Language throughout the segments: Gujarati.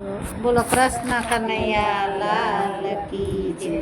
બોલો કૃષ્ણ કનૈયા લાલ કી જય.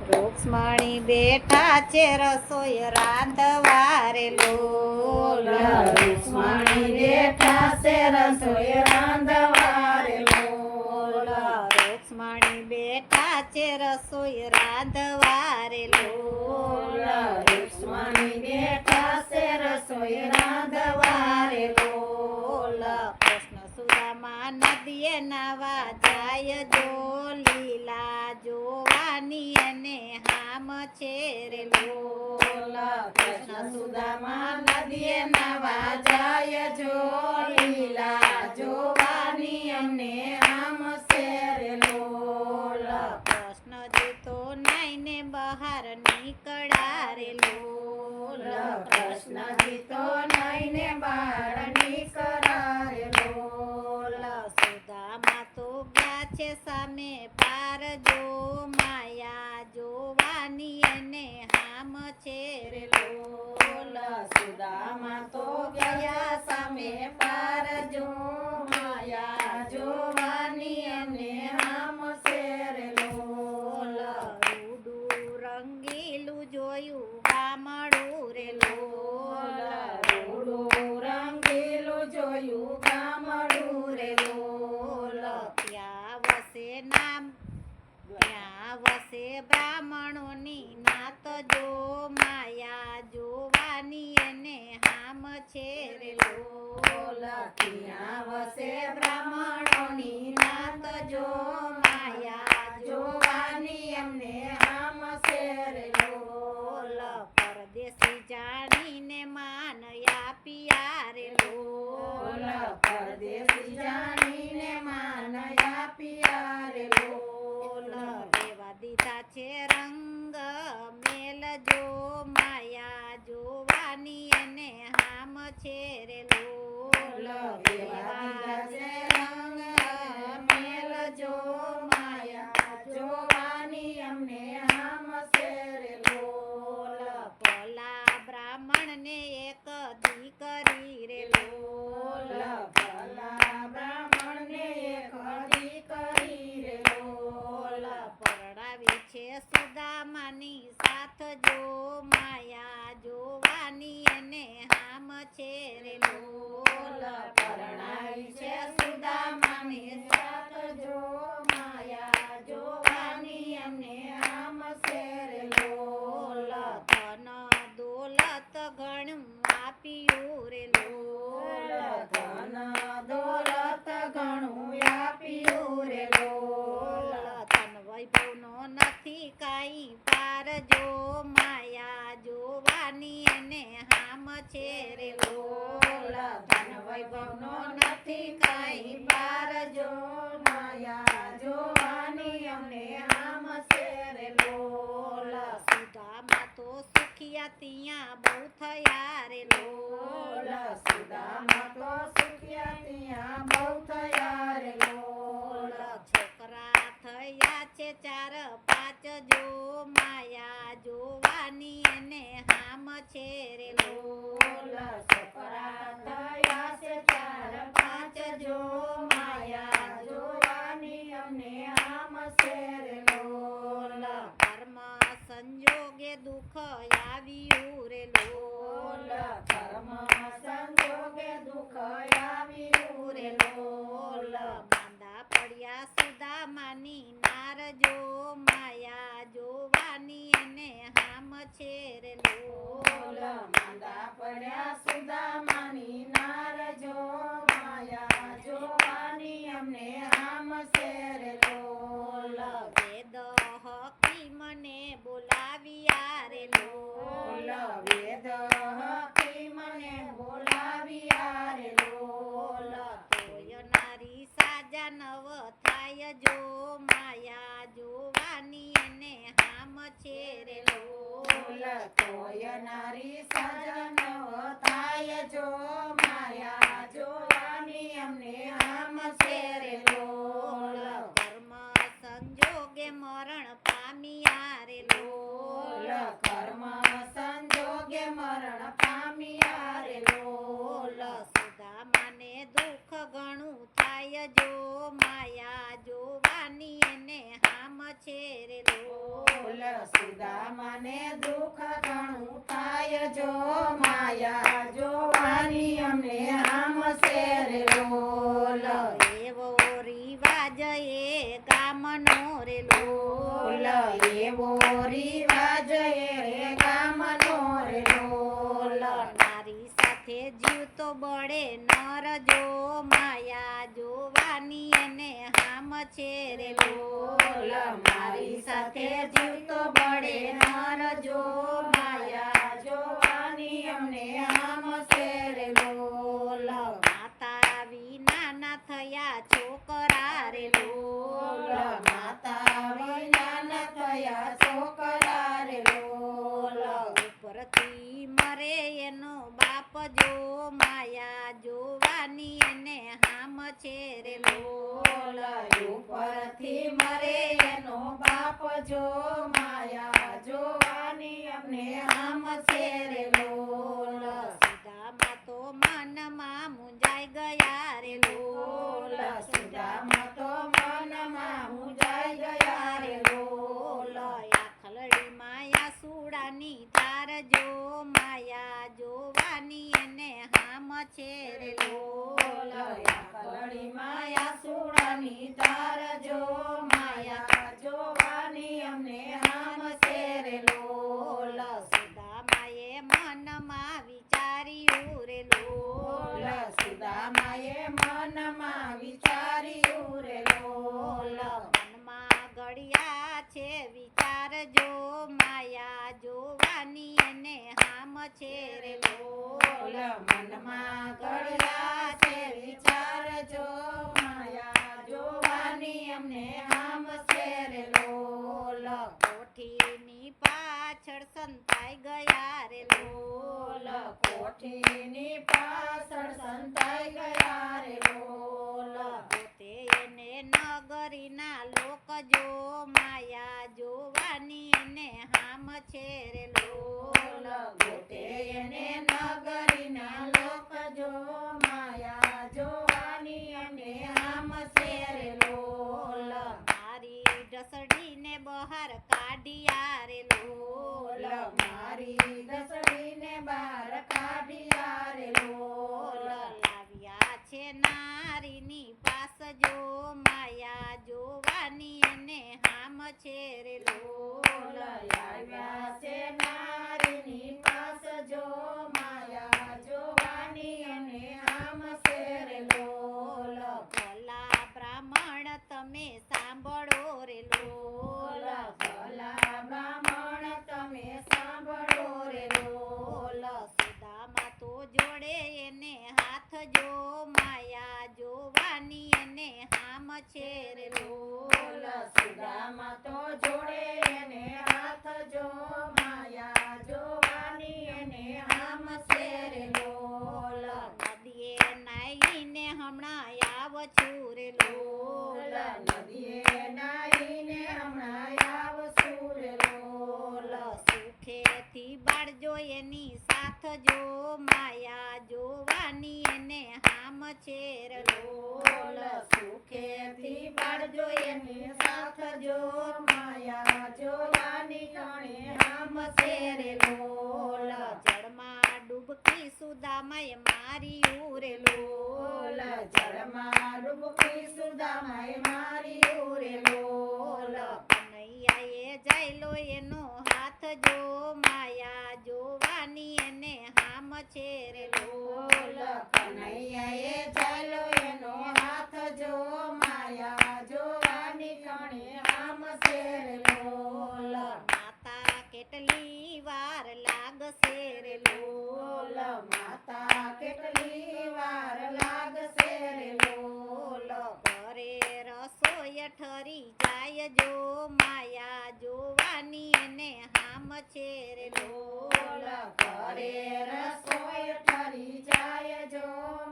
રૂક્ષ્મણી બેઠા છે રસોઈ રાંધવા રે લોલ. રૂક્ષ્મણી બેઠા છે રસોઈ રાંધવા રે લોલ. રૂક્ષ્મણી બેઠા છે રસોઈ રાંધવા રે લોલ. રૂક્ષ્મણી બેઠા છે રસોઈ રાંધવા રે લોલ. કૃષ્ણ સુદામા નદીએ નાવા જાય જો લીલા જોવાની એને હામ છે રે લોલ. કૃષ્ણ સુદામા નદીએ નાવા જાય જો લીલા જોવાની અમને આમ છે રે લોલ. કૃષ્ણજી તો નાઈને બહાર નીકળ્યા રે લોલ. કૃષ્ણજી તો નાઈને બહાર નીકળ્યા રે લોલ. સુદામા તો ગયા છે સામે પાર જો માયા જોવાની એને હામ છે રે લોલ. સુદામા તો ગયા સામે પાર જો માયા જોવાની અને આમ છે રે લોલ. રૂડું રંગીલું જોયું ગામડું રે લોલ. રૂડું રંગીલું જોયું ગામડું રે લોલ. ત્યાં વસે બ્રાહ્મણોની નાત જો માયા જોવાની એને હામ છે રે લોલ. ત્યાં વસે બ્રાહ્મણોની નાત જો માયા જોવાની અમને આમ છે રે લોલ. પરદેશી જાણીને માન આપ્યા રે લોલ. પરદેશી જાણીને માન આપ્યા રે લોલ. રેવા દીધા છે રંગ મેલ જો માયા જોવાની એને હામ છે રે લોલ. રેવા છે રંગ મેલ જો માયા જોવાની અમને આમ છે રે લોલ. ભલા બ્રાહ્મણને એક દીકરી રે લોલ. ભલા બ્રાહ્મણને એક દીકરી રે લોલ. પરણાવી છે સુદામાની સાથ જો માયા જોવાની એને હામ છે રે લોલ. પરણાવી છે સુદામાની સાથ જો માયા જોવાની અમને આમ છે રે લોલ. ધન દોલત ઘણું આપ્યું રે લોલ. ધન દોલત ઘણું આપ્યું રે લોલ. ધન વૈભવનો નથી કાંઈ પાર જો માયા જોવાની એને હામ છે રે લોલ. ધન વૈભવનો નથી કાંઈ પાર જો માયા જોવાની અમને આમ છે રે લોલ. સુદામા તો સુખિયા ત્યાં બહુ થયા રે લોલ. સુદામા તો સુખ્યા ત્યાં બહુ થયા રે લોલ. છોકરા થયા છે 4-5 જો માયા જોવાની એને હામ છે રે લોલ. છોકરા થયા છે 4-5 જો માયા જોવાની અમને આમ છે રે લોલ. કર્મ સંજોગે દુઃખ આવ્યું રે લોલ. કર્મ સંજોગે દુઃખ આવ્યું રે લોલ. માંદા પડ્યા સુદામાની નાર જો માયા જોવાની એને હામ છે રે લોલ. માંદા પડ્યા સુદામાની નાર જો માયા જોવાની અમને આમ છે રે લોલ. વેદ હકીમને બોલાવ્યા રે લોલ. વેદ હકીમને બોલાવ્યા રે લોલ. તોય નારી સાજા નવ થાય જો માયા જોવાની એને હામ છે રે લોલ. તોય નારી સજનવ થાય જો માયા જોવાની અમને આમ છે રે લોલ. કર્મ સંજોગે મરણ પામ્યા રે લોલ. કર્મ સંજોગે મરણ પામ્યા રે લોલ. સુદામાને દુઃખ ઘણું થાય જો માયા સુદામાને દુઃખ ઘણું થાય જો માયા જોવાની અમને આમ શેરે લોલ એવો રિવાજ એ ગામનો રે લોલ એવો રિવાજ એ ગામનો રે લોલ નારી સાથે જીવતો બળે નર જો માયા જોવાની એને હામ છે રે લોલ મારી સાથે જીવતો બળે નર જો માયા જોવાની અમને આમ શેરે લોલ માતા વિના ના થયા છોકરા રે લોલ માતા વિના ન થયા છોકરા રે લોલ ઉપરથી મરે એનો બાપ જો માયા જોવાની એને હામ છે રે લોલ ઉપરથી મરે એનો બાપ જો માયા જોવાની અમને આમ શેરે લોલ સુદામા તો મનમાં મુંજાઈ ગયા રે લોલ સુદામા તો મનમાં મુંજાઈ ગયા રે લોલ આખલડી માયા સુડાની તાર જો માયા જોવાની એને હામ છે રે લોલ કલડી માયા સુડાની તાર જો માયા જોવાની અમને આમ શેરે લોલ સુદામાએ મનમાં વિચાર્યું રે લોલ સુદામાએ મનમાં વિચાર્યું રે લોલ મનમાં ઘડિયા છે વિચાર જો માયા જોવાની એને હામ છે રે લોલ મનમાં ઘડ્યા છે વિચાર જો માયા જોવાની અમને આમ શેરે લોલ કોઠીની પાછળ સંતાઈ ગયા રે લોલ કોઠીની પાછળ સંતાઈ ગયા રે લોલ પોતે એને નગરીના લોક જો માયા જોવાની એને હામ છે રે લોલ પોતે એને નગરીના લોક જો માયા જોવાની અમને આમ શેરે લોલ મારી ઢસડીને બહાર કાઢ્યા રે લોલ મારી દસડીને બહાર કાઢ્યા રે લોલ લાવ્યા છે નારીની પાસ જો માયા જોવાની એને હામ છે રે લોલ આવ્યા છે નારીની પાસ જો માયા જોવાની અને આમ શેરે લોલ ભલા બ્રાહ્મણ તમે સાંભળો રે લોલ ભલા બ્રાહ્મણ તમે સાંભળો રે લોલ સુદામા તો જોડે એને હાથ જો માયા જોવાની એને હામ છે રે લોલ સુદામા તો જોડે એને હાથ જો માયા જોવાની અને આમ શેરે લોલ નદીએ નાઈને હમણાં આવ છું રે લોલ નદીએ નાઈને હમણાં આવશું રે લોલ સુખેથી બાળજો એની સાથ જો માયા જોવાની એને હામ છે રે લોલ સુખેથી બાળજો એની સાથ જો માયા જોવાની કણે આમ શેરે લોલ જળમાં ડૂબકી સુદામાએ માર્યું રે લોલ જળમાં ડૂબકી સુદામાએ માર્યું રે લોલ કનૈયાએ જાયલો એનો હાથ જો માયા જોવાની એને હામ છે રે લોલ કનૈયાએ ચાલો એનો હાથ જો માયા જોવાની કણે આમ શેરે લોલ માતા કેટલી વાર લાગશે રે લોલ માતા કેટલી વાર લાગશે રે લોલ ઘરે રસોઈ ઠરી જાય જો માયા જોવાની એને હામ છે રે લોલ ઘરે રસોઈ ઠરી જાય જો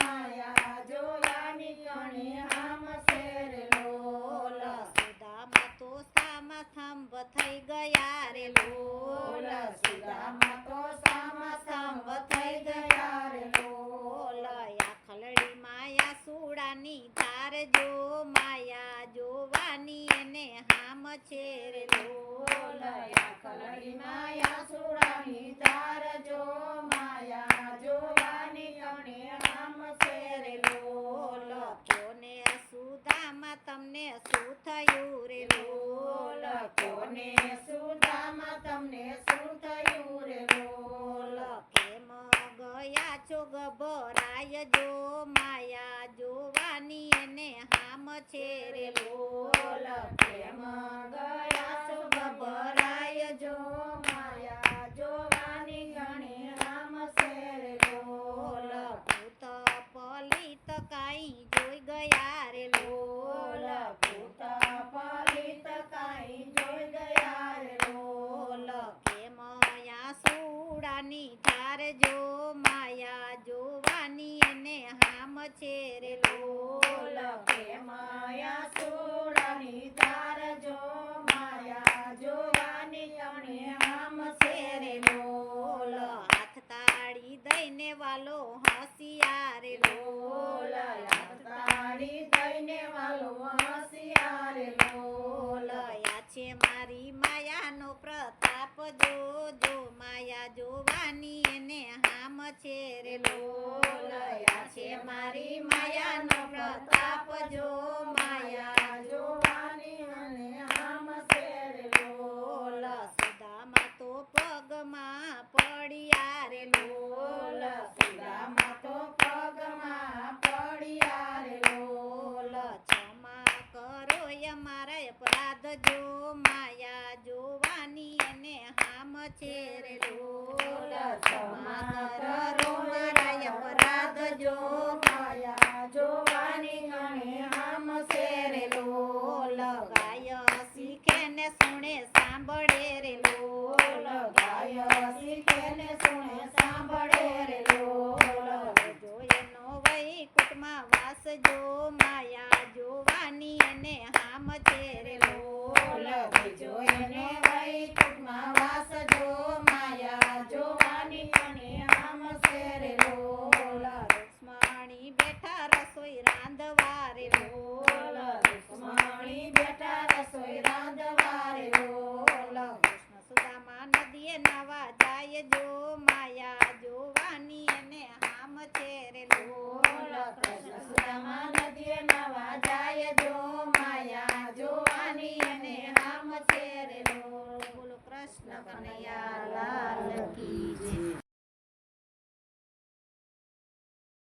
માયા જોવાની કણે આમ શેરે લોલ સુદામા તો સામા થંભ થઈ ગયા રે લોલ સુદામા તો સામા સાંભ થઈ ગયા રે લોલ આખલડી માયા સુડાની ધાર જો માયા જોવાની એને હામ છે રે લોલ કલડીમાં તમને શું થયું રે લોલ કોને સુદામા તમને શું થયું રે લોલ કેમ ગયા છો ગભરાય જો માયા જોવાની એને હામ છે રે લોલ કેમ ગયા છો ગભરાય જો માયા જોવાની ઘણી રામ છે રે લોલ ભૂત પલિત કાંઈ જોઈ ગયા રે લોલ ભૂત પલિત કાંઈ જોઈ ગયા રે લોલ કેમ સુડાની ધાર જો માયા જોવાની એને હામ છે રે લોલ કેમ સુડાની ધાર જો માયા જોવાની ઘણી રામ છે રે લોલ હાથ તાળી દઈને વાલો હોશિયાર રે લોલ તાળી દઈને વાલો હોશિયાર લોલ યા છે મારી માયાનો પ્રતાપ જો જો માયા જોવાની એને હામ છે રે લોલ યા છે મારી માયાનો પ્રતાપ જો માયા જોવાની અને આમ છે રે લોલ સુદામા તો પગમાં પડ્યા રે લોલ સુદામા તો પગમાં પડ્યા રે લોલ ક્ષમા કરો અમારા અપરાધ જો માયા જોવાની એને હામ છે રે લોલ ક્ષમા કરો મારા અપરાધ જો